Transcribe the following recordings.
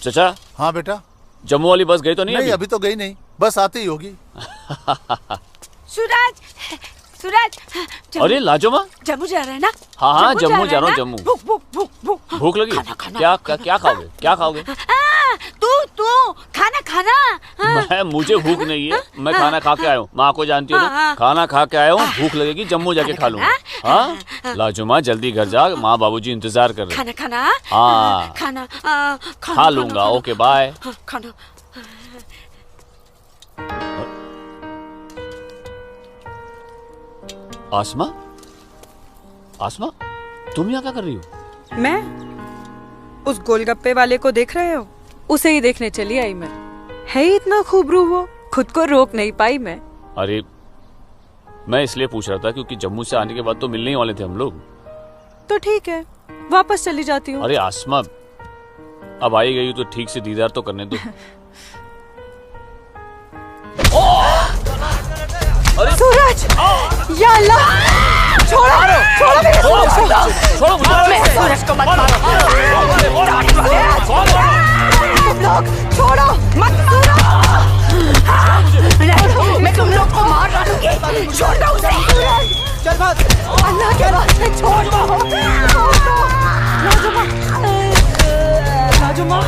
चचा। हाँ बेटा। जम्मू वाली बस गई तो नहीं? नहीं अभी तो गई नहीं, बस आती ही होगी। सूरज, सूरज। अरे लाजो माँ, जम्मू जा रहा है ना? हाँ जम्मू जा रहा हूँ। जम्मू भूख भूख भूख भूख भूख लगी? क्या क्या खाओगे? क्या खाओगे? तू खाना खाना। मुझे भूख नहीं है, मैं खाना खा के आया हूँ। माँ को जानती हो ना, खाना खा के आया हूँ। भूख लगेगी जम्मू जाके खा लूंगा। हाँ लाजो माँ जल्दी घर जा, माँ बाबूजी इंतजार कर रहे। खाना खाना। हाँ खाना खा लूंगा। Okay bye. खाना। आसमा, आसमा तुम यहाँ क्या कर रही हो? मैं उस गोलगप्पे वाले को देख रहे हो? उसे ही देखने चली आई मैं। है ही इतना खूबरू वो, खुद को रोक नहीं पाई मैं। अरे मैं इसलिए पूछ रहा था क्योंकि जम्मू से आने के बाद तो मिलने ही वाले थे हम लोग। तो ठीक है, वापस चली जाती हूँ। अरे आसमा अब आई गई तो ठीक से दीदार तो करने दो। अरे सूरज, या अल्लाह, छोड़ो छोड़ो मेरे सूरज को। मैं सूरज को मत मारो। तुम लोग छोड़ो मत मारो। मैं तुम लोग को मार डालूंगी। छोड़ दो उसे। चल भाग। अल्लाह के वास्ते छोड़ दो। लाजुमा, लाजुमा।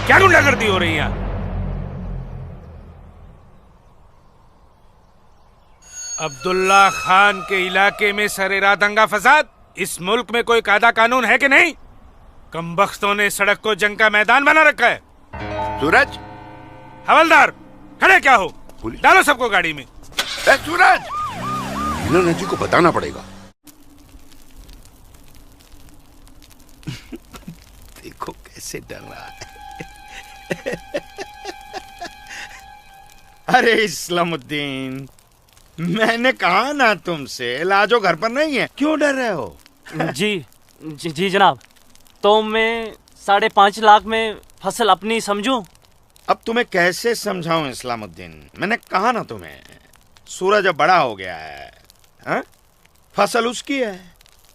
क्या गुंडागर्दी हो रही है? अब्दुल्ला खान के इलाके में सरेरा दंगा फसाद। इस मुल्क में कोई कायदा कानून है कि नहीं? कमबख्तों ने सड़क को जंग का मैदान बना रखा है। सूरज, हवलदार खड़े क्या हो? डालो सबको गाड़ी में। सूरज, इन्होंने जी को बताना पड़ेगा। देखो कैसे डर रहा है। अरे इस्लामुद्दीन, मैंने कहा ना तुमसे, लाजो घर पर नहीं है, क्यों डर रहे हो? जी जनाब, तो मैं 5.5 लाख में फसल अपनी समझूं? अब तुम्हें कैसे समझाऊं इस्लामुद्दीन? मैंने कहा ना तुम्हें, सूरज अब बड़ा हो गया है। हा? फसल उसकी है,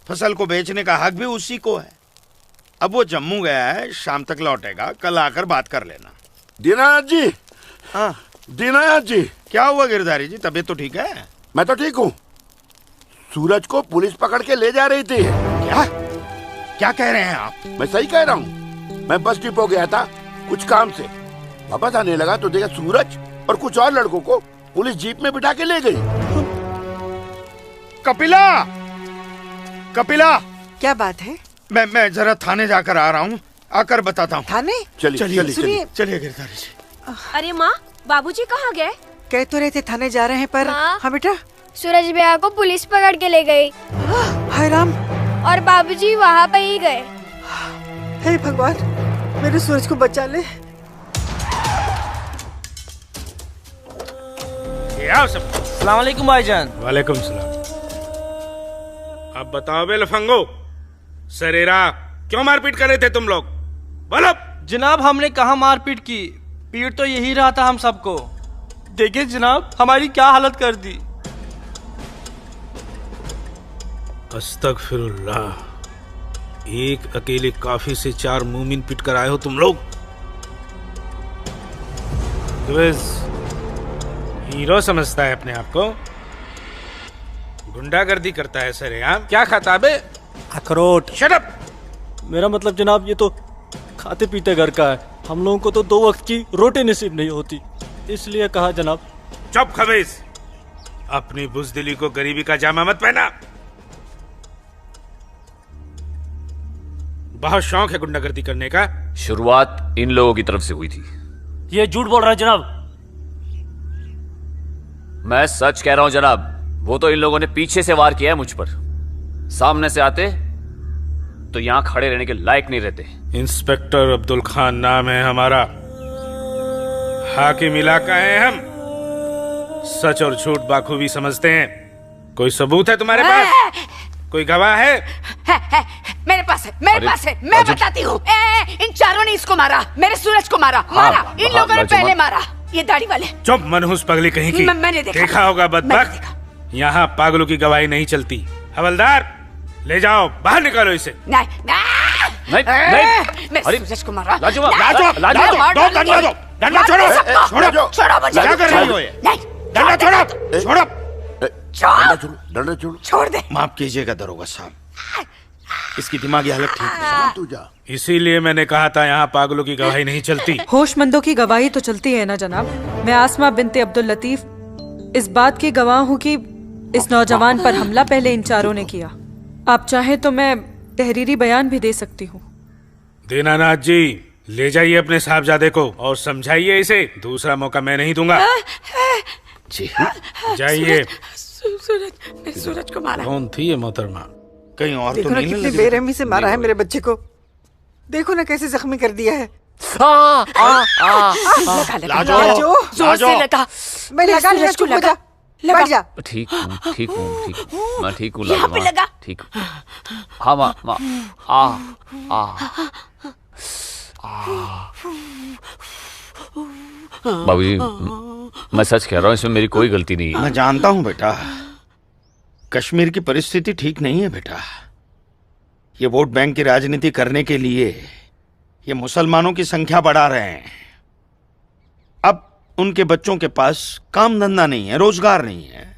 फसल को बेचने का हक भी उसी को है। अब वो जम्मू गया है, शाम तक लौटेगा, कल आकर बात कर लेना। दीनानाथ जी। हाँ दीनानाथ जी। क्या हुआ गिरधारी जी, तबीयत तो ठीक है? मैं तो ठीक हूँ। सूरज को पुलिस पकड़ के ले जा रही थी। क्या क्या कह रहे हैं आप? मैं सही कह रहा हूँ। मैं बस डिपो गया था कुछ काम से, वापस आने लगा तो देखा सूरज और कुछ और लड़कों को पुलिस जीप में बिठा के ले गई। कपिला, कपिला, क्या बात है? मैं जरा थाने जाकर आ रहा हूँ, आकर बताता हूँ। थाने? चलिए चलिए गिरधारी जी। अरे माँ, बाबूजी कहाँ गए? कह तो रहे थे थाने जा रहे हैं पर। हाँ बेटा। सूरज भैया को पुलिस पकड़ के ले गई। हाय राम। और बाबूजी वहाँ पे ही गए। हे भगवान, मेरे सूरज को बचा ले। अस्सलाम वालेकुम भाईजान। वालेकुम सलाम। अब बताओ बे लफंगो, सरेरा क्यों मारपीट कर रहे थे तुम लोग? बोलो। जनाब हमने कहा मारपीट की, पीट तो यही रहा था हम सबको। देखिए जनाब हमारी क्या हालत कर दी। अस्तगफिरुल्लाह, एक अकेले काफी से 4 मूमिन पिट कर आए हो तुम लोग। हीरो समझता है अपने आप को, गुंडागर्दी करता है सरेआम। क्या खाता बे? अखरोट। Shut up. मेरा मतलब जनाब ये तो खाते पीते घर का है, हम लोगों को तो 2 वक्त की रोटी नसीब नहीं होती, इसलिए कहा जनाब। चुप खबीस, अपनी बुज़दिली को गरीबी का जामा मत पहना। बहुत शौक है गुंडागर्दी करने का। शुरुआत इन लोगों की तरफ से हुई थी। ये झूठ बोल रहा है जनाब। मैं सच कह रहा हूं जनाब, वो तो इन लोगों ने पीछे से वार किया है मुझ पर। सामने से आते तो यहाँ खड़े रहने के लायक नहीं रहते। इंस्पेक्टर अब्दुल खान नाम है हमारा, हाकिम इलाका है हम, सच और झूठ बाखूबी समझते हैं। कोई सबूत है तुम्हारे पास? कोई गवाह है? मेरे पास है, मेरे पास है, मैं बताती हूँ। इन चारों ने इसको मारा, मेरे सूरज को मारा, मारा इन लोगों ने पहले मारा, ये दाढ़ी वाले। चुप मनहूस पगली कहीं की। मैंने देखा होगा बदबख्त, यहाँ पागलों की गवाही नहीं चलती। हवलदार ले जाओ, बाहर निकालो इसे। नहीं नहीं, मेरे सूरज को मारा। लाजो, डंडा छोड़ो, छोड़ो मुझे। क्या कर रही हो ये? डंडा छोड़ो, छोड़ो, छोड़ दे। माफ कीजिएगा दरोगा साहब, इसकी दिमागी हालत ठीक नहीं। तू जा। इसीलिए मैंने कहा था यहाँ पागलों की गवाही नहीं चलती। होशमंदों की गवाही तो चलती है ना जनाब। मैं आसमा बिनते अब्दुल लतीफ इस बात की गवाह हूँ कि इस नौजवान पर हमला पहले इन चारों ने किया। आप चाहें तो मैं तहरीरी बयान भी दे सकती हूँ। दीनानाथ जी, ले जाइए अपने साहबजादे को और समझाइए इसे, दूसरा मौका मैं नहीं दूंगा। जी जाइए। सूरज, सूरज को मारा। कौन थी ये मोहतरमा? कहीं और देखो तो ना नहीं कितनी लगी? बेरहमी से मारा है मेरे बच्चे को। देखो ना कैसे जख्मी कर दिया है। लाजो, जोर से लगा। मैं लगा लिया, सूरज को चुप हो लगा। जा, बैठ जा। ठीक हूँ, ठीक हूँ, ठीक हूँ, मैं ठीक हूँ यहाँ पे लाजो, लगा। ठीक हूँ। हाँ माँ, बाबूजी, मैं सच कह रहा हूँ, इसमें मेरी कोई गलती नहीं है। मैं जानता हूँ बेटा, कश्मीर की परिस्थिति ठीक नहीं है बेटा। ये वोट बैंक की राजनीति करने के लिए ये मुसलमानों की संख्या बढ़ा रहे हैं। अब उनके बच्चों के पास काम धंधा नहीं है, रोजगार नहीं है,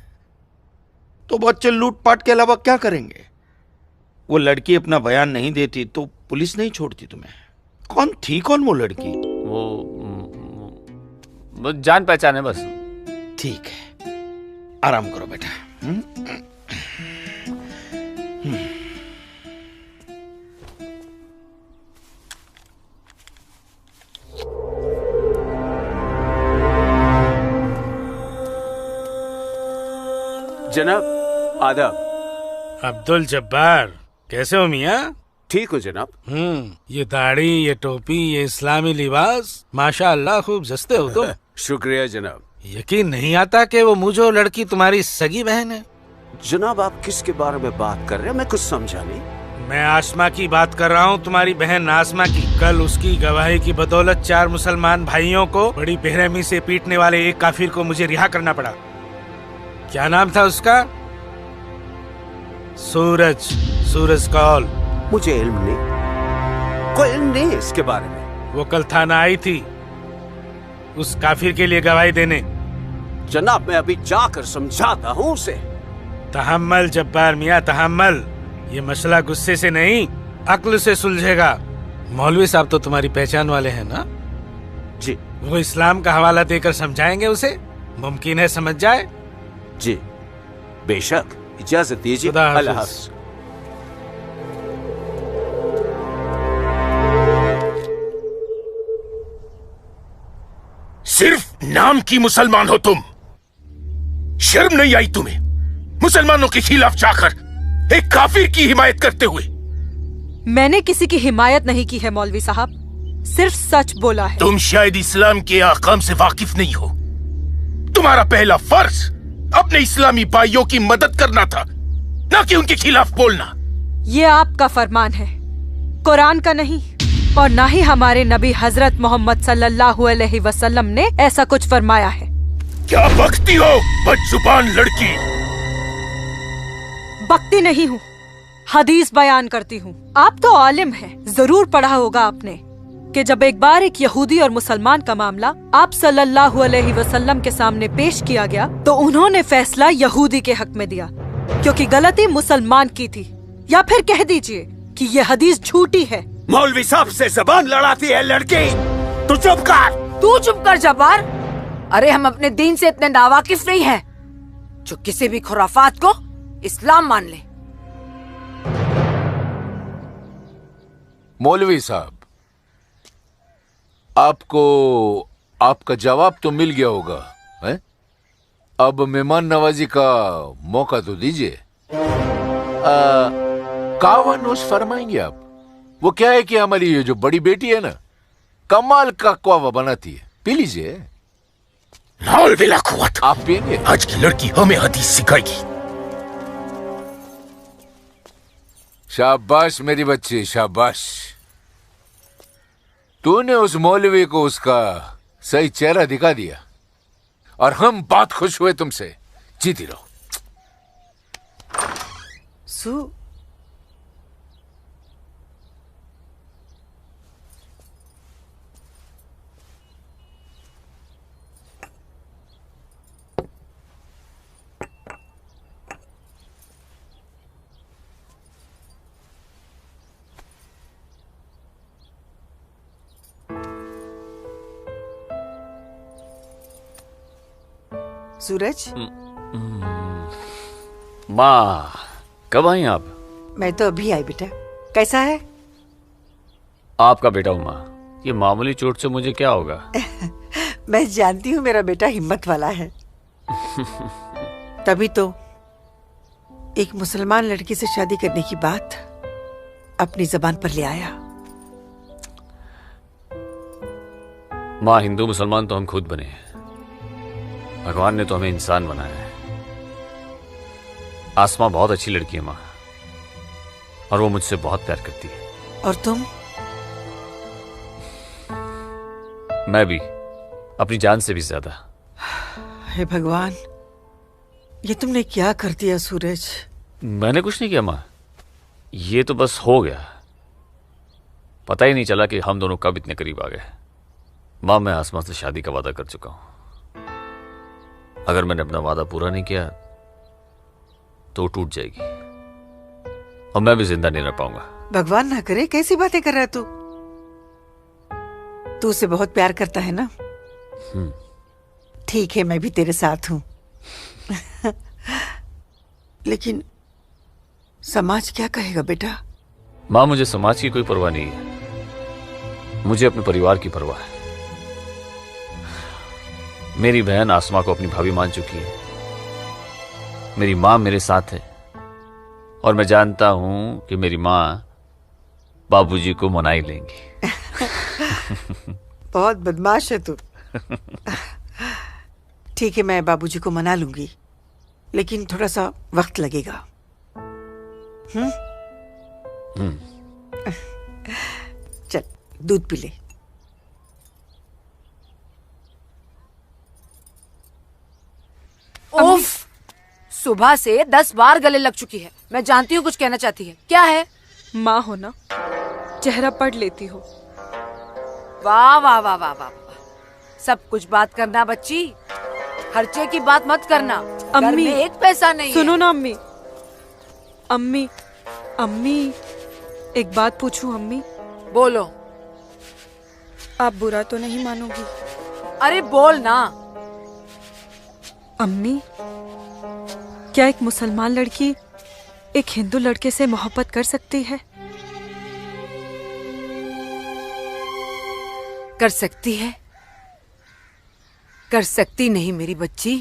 तो बच्चे लूटपाट के अलावा क्या करेंगे? वो लड़की अपना बयान नहीं देती तो पुलिस नहीं छोड़ती तुम्हें। कौन थी वो लड़की? वो जान पहचान है बस। ठीक है, आराम करो बेटा। जनाब आदाब। अब्दुल जब्बार, कैसे हो मियाँ? ठीक हो जनाब। ये दाढ़ी, ये टोपी, ये इस्लामी लिबास, माशाअल्लाह खूब जस्ते हो तुम। शुक्रिया जनाब। यकीन नहीं आता कि वो मुझे लड़की तुम्हारी सगी बहन है। जनाब आप किसके बारे में बात कर रहे हैं? मैं कुछ समझा नहीं। मैं आसमा की बात कर रहा हूँ, तुम्हारी बहन आसमा की। कल उसकी गवाही की बदौलत 4 मुसलमान भाइयों को बड़ी बेरहमी से पीटने वाले एक काफिर को मुझे रिहा करना पड़ा। क्या नाम था उसका? सूरज, सूरज कौल। मुझे इल्म नहीं, कोई इल्म नहीं है इसके बारे में। वो कल थाना आई थी उस काफिर के लिए गवाही देने। जनाब मैं अभी जाकर समझाता हूँ उसे। तहम्मल जब्बार मियाँ, तहम्मल। ये मसला गुस्से से नहीं, अक्ल से सुलझेगा। मौलवी साहब तो तुम्हारी पहचान वाले हैं ना? जी। वो इस्लाम का हवाला देकर समझाएंगे उसे, मुमकिन है समझ जाए। जी बेशक, इजाजत दीजिए। अल्लाह हाफ़िज़। सिर्फ नाम की मुसलमान हो तुम, शर्म नहीं आई तुम्हें मुसलमानों के खिलाफ जाकर एक काफिर की हिमायत करते हुए? मैंने किसी की हिमायत नहीं की है मौलवी साहब, सिर्फ सच बोला है। तुम शायद इस्लाम के अहकाम से वाकिफ नहीं हो। तुम्हारा पहला फर्ज अपने इस्लामी भाइयों की मदद करना था, ना कि उनके खिलाफ बोलना। ये आपका फरमान है, कुरान का नहीं, और ना ही हमारे नबी हजरत मोहम्मद सल्लल्लाहु अलैहि वसल्लम ने ऐसा कुछ फरमाया है। क्या बकती हो बदजुबान लड़की? बकती नहीं हूँ, हदीस बयान करती हूँ। आप तो आलिम हैं, जरूर पढ़ा होगा आपने कि जब एक बार एक यहूदी और मुसलमान का मामला आप सल्लल्लाहु अलैहि वसल्लम के सामने पेश किया गया तो उन्होंने फैसला यहूदी के हक में दिया, क्योंकि गलती मुसलमान की थी। या फिर कह दीजिए कि ये हदीस झूठी है। मौलवी साहब से जबान लड़ाती है लड़की, तू चुप कर। तू चुप कर जब्बार। अरे हम अपने दीन से इतने नावाकिफ नहीं हैं जो किसी भी खुराफात को इस्लाम मान ले। मौलवी साहब, आपको आपका जवाब तो मिल गया होगा, है? अब मेहमान नवाजी का मौका तो दीजिए। कावानूस फरमाएंगे आप? वो क्या है कि हमारी ये जो बड़ी बेटी है ना, कमाल का कहवा बनाती है। पी लीजिए। नाल वेला खुआत। आप पिएंगे? आज की लड़की हमें हदीस सिखाएगी। शाबाश मेरी बच्ची, शाबाश। तूने उस मौलवी को उसका सही चेहरा दिखा दिया और हम बहुत खुश हुए तुमसे। जीती रहो। सूरज, माँ कब आई आप? मैं तो अभी आई बेटा। कैसा है? आपका बेटा हूँ माँ। ये मामूली चोट से मुझे क्या होगा? मैं जानती हूँ मेरा बेटा हिम्मत वाला है। तभी तो एक मुसलमान लड़की से शादी करने की बात अपनी जबान पर ले आया। माँ, हिंदू मुसलमान तो हम खुद बने हैं। भगवान ने तो हमें इंसान बनाया है। आसमा बहुत अच्छी लड़की है माँ, और वो मुझसे बहुत प्यार करती है। और तुम? मैं भी, अपनी जान से भी ज्यादा। हे भगवान, ये तुमने क्या कर दिया सूरज? मैंने कुछ नहीं किया माँ, ये तो बस हो गया। पता ही नहीं चला कि हम दोनों कब इतने करीब आ गए। माँ, मैं आसमा से शादी का वादा कर चुका हूं। अगर मैंने अपना वादा पूरा नहीं किया तो टूट जाएगी और मैं भी जिंदा नहीं रह पाऊंगा। भगवान ना करे, कैसी बातें कर रहा है तू? तू उसे बहुत प्यार करता है ना? ठीक है, मैं भी तेरे साथ हूं। लेकिन समाज क्या कहेगा बेटा? माँ, मुझे समाज की कोई परवाह नहीं है, मुझे अपने परिवार की परवाह है। मेरी बहन आसमा को अपनी भाभी मान चुकी है, मेरी माँ मेरे साथ है, और मैं जानता हूं कि मेरी माँ बाबूजी को मना ही लेंगी। बहुत बदमाश है तू। ठीक है, मैं बाबूजी को मना लूंगी, लेकिन थोड़ा सा वक्त लगेगा। चल दूध पी ले। उफ, सुबह से 10 बार गले लग चुकी है। मैं जानती हूँ कुछ कहना चाहती है। क्या है? माँ हो ना, चेहरा पढ़ लेती हो। वाह वाह वाह वाह वाह, सब कुछ बात करना बच्ची, खर्चे की बात मत करना। घर में एक पैसा नहीं। सुनो ना अम्मी। अम्मी, अम्मी, एक बात पूछूं अम्मी? बोलो। आप बुरा तो नहीं मानोगी? अरे बोल ना। अम्मी, क्या एक मुसलमान लड़की एक हिंदू लड़के से मोहब्बत कर सकती है? कर सकती है, कर सकती नहीं मेरी बच्ची,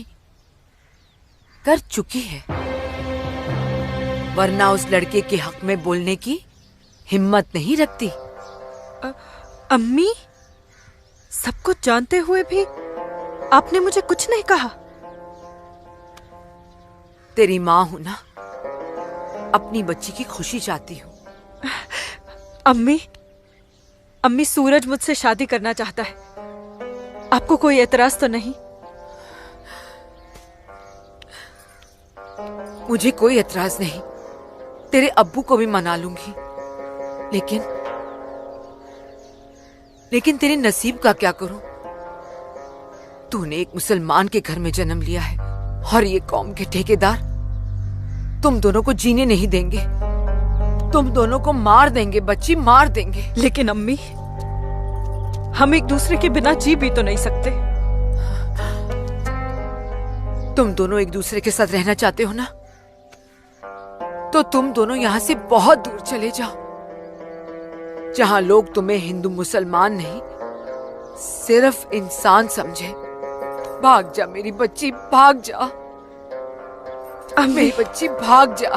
कर चुकी है। वरना उस लड़के के हक में बोलने की हिम्मत नहीं रखती। अम्मी, सब कुछ जानते हुए भी आपने मुझे कुछ नहीं कहा। तेरी माँ हूं ना, अपनी बच्ची की खुशी चाहती हूँ। अम्मी, अम्मी, सूरज मुझसे शादी करना चाहता है। आपको कोई एतराज तो नहीं? मुझे कोई एतराज नहीं, तेरे अब्बू को भी मना लूंगी। लेकिन तेरे नसीब का क्या करूं? तूने एक मुसलमान के घर में जन्म लिया है, और ये कौम के ठेकेदार तुम दोनों को जीने नहीं देंगे। तुम दोनों को मार देंगे बच्ची, मार देंगे। लेकिन अम्मी, हम एक दूसरे के बिना जी भी तो नहीं सकते। तुम दोनों एक दूसरे के साथ रहना चाहते हो ना, तो तुम दोनों यहाँ से बहुत दूर चले जाओ, जहाँ लोग तुम्हें हिंदू मुसलमान नहीं, सिर्फ इंसान समझे। भाग जा मेरी बच्ची, भाग जा। मेरी बच्ची भाग जा।